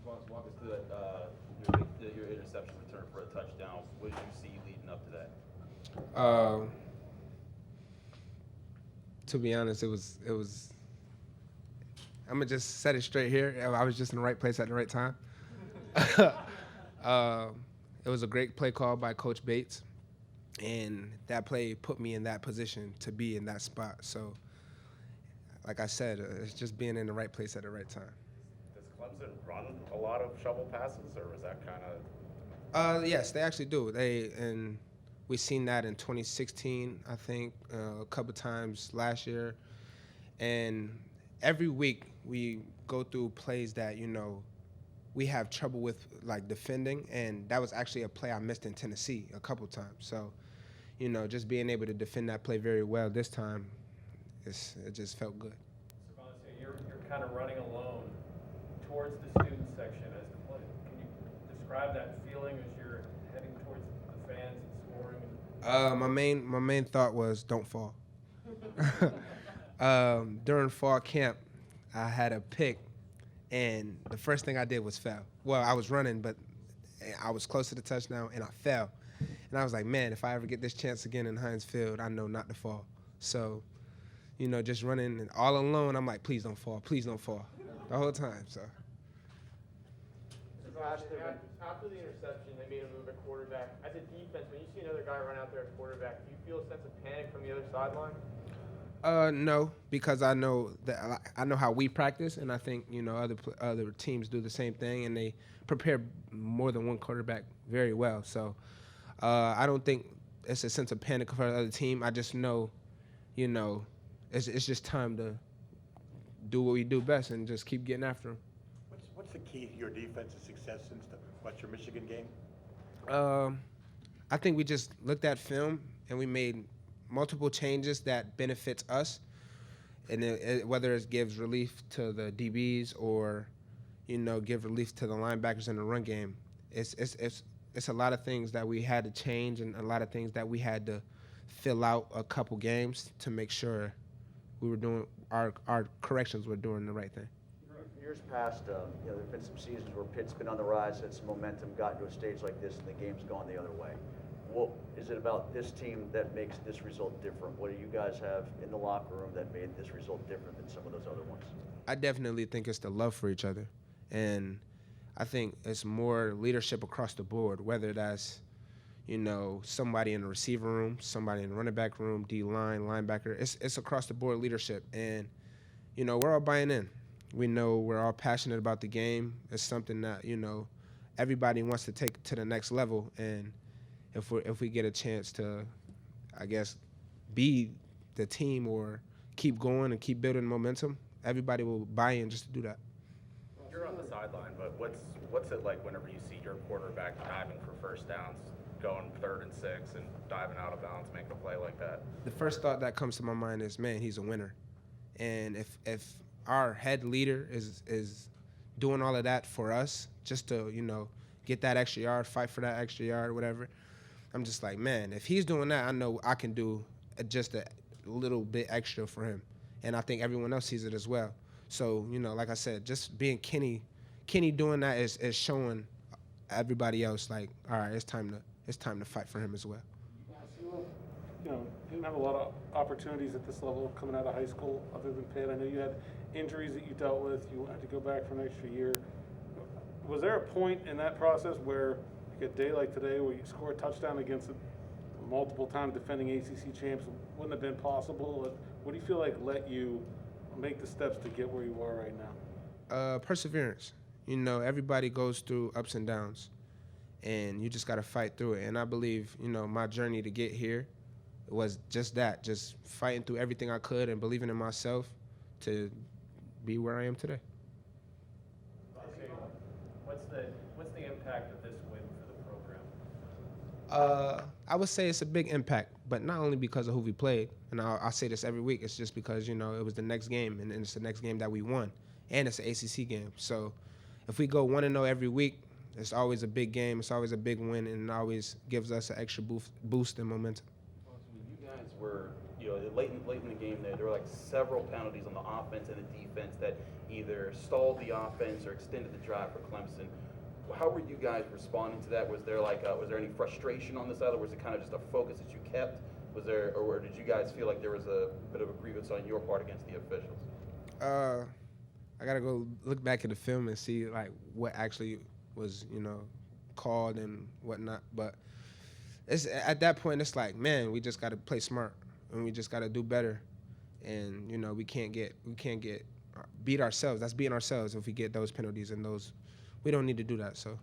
Walk us through your interception return for a touchdown. What did you see leading up to that? Uh, to be honest, it was. I'm gonna just set it straight here. I was just in the right place at the right time. uh, it was a great play call by Coach Bates, and that play put me in that position to be in that spot. So, like I said, it's just being in the right place at the right time. Does Clemson run a lot of shovel passes, or was that kind of? Yes, they actually do. And we seen that in 2016, I think, a couple times last year. And every week we go through plays that we have trouble with, like defending, and that was actually a play I missed in Tennessee a couple times. So, just being able to defend that play very well this time, it just felt good. SirVocea, you're kind of running alone towards the student section as the play. Can you describe that feeling as you're heading towards the fans and scoring? My main thought was don't fall. During fall camp, I had a pick, and the first thing I did was fell. Well, I was running, but I was close to the touchdown, and I fell. And I was like, man, if I ever get this chance again in Heinz Field, I know not to fall. So, just running and all alone, I'm like, please don't fall, the whole time. So. After the interception, they made a move at quarterback. As a defense, when you see another guy run out there at quarterback, do you feel a sense of panic from the other sideline? No, because I know how we practice, and I think other teams do the same thing, and they prepare more than one quarterback very well. So I don't think it's a sense of panic for the other team. I just know, it's just time to do what we do best and just keep getting after them. What's the key to your defense's success since the Western Michigan game? I think we just looked at film and we made multiple changes that benefits us, and whether it gives relief to the DBs or give relief to the linebackers in the run game. It's a lot of things that we had to change, and a lot of things that we had to fill out a couple games to make sure we were doing our corrections were doing the right thing. Years past, there've been some seasons where Pitt's been on the rise, had some momentum, gotten to a stage like this, and the game's gone the other way. What is it about this team that makes this result different? What do you guys have in the locker room that made this result different than some of those other ones? I definitely think it's the love for each other, and I think it's more leadership across the board, whether that's somebody in the receiver room, somebody in the running back room, D-line, linebacker. It's across the board leadership, and we're all buying in. We know we're all passionate about the game. It's something that everybody wants to take to the next level, and if we get a chance to, I guess, be the team or keep going and keep building momentum, everybody will buy in just to do that. You're on the sideline, but what's it like whenever you see your quarterback diving for first downs, going 3rd and 6, and diving out of bounds, making a play like that? The first thought that comes to my mind is, man, he's a winner. And if our head leader is doing all of that for us just to, get that extra yard, fight for that extra yard, whatever, I'm just like, man, if he's doing that, I know I can do just a little bit extra for him. And I think everyone else sees it as well. So, like I said, just being Kenny doing that is showing everybody else, like, all right, it's time to fight for him as well. You didn't have a lot of opportunities at this level coming out of high school other than Pitt. I know you had injuries that you dealt with. You had to go back for an extra year. Was there a point in that process where, like a day like today, where you score a touchdown against a multiple-time defending ACC champs, wouldn't have been possible? What do you feel like let you make the steps to get where you are right now? Perseverance. Everybody goes through ups and downs, and you just got to fight through it. And I believe, my journey to get here was just that, just fighting through everything I could and believing in myself to be where I am today. Okay. What's the impact of this win for the program? I would say it's a big impact, but not only because of who we played, and I say this every week, it's just because, it was the next game, and it's the next game that we won, and it's an ACC game. So if we go 1-0 every week, it's always a big game, it's always a big win, and it always gives us an extra boost and momentum. You guys were, late in the game there were like several penalties on the offense and the defense that either stalled the offense or extended the drive for Clemson. How were you guys responding to that? Was there any frustration on this side, or was it kind of just a focus that you kept? Or did you guys feel like there was a bit of a grievance on your part against the officials? I gotta go look back at the film and see like what actually was, called and whatnot. But it's at that point, it's like, man, we just gotta play smart and we just gotta do better. And we can't get beat ourselves. That's beating ourselves if we get those penalties and those. We don't need to do that. So.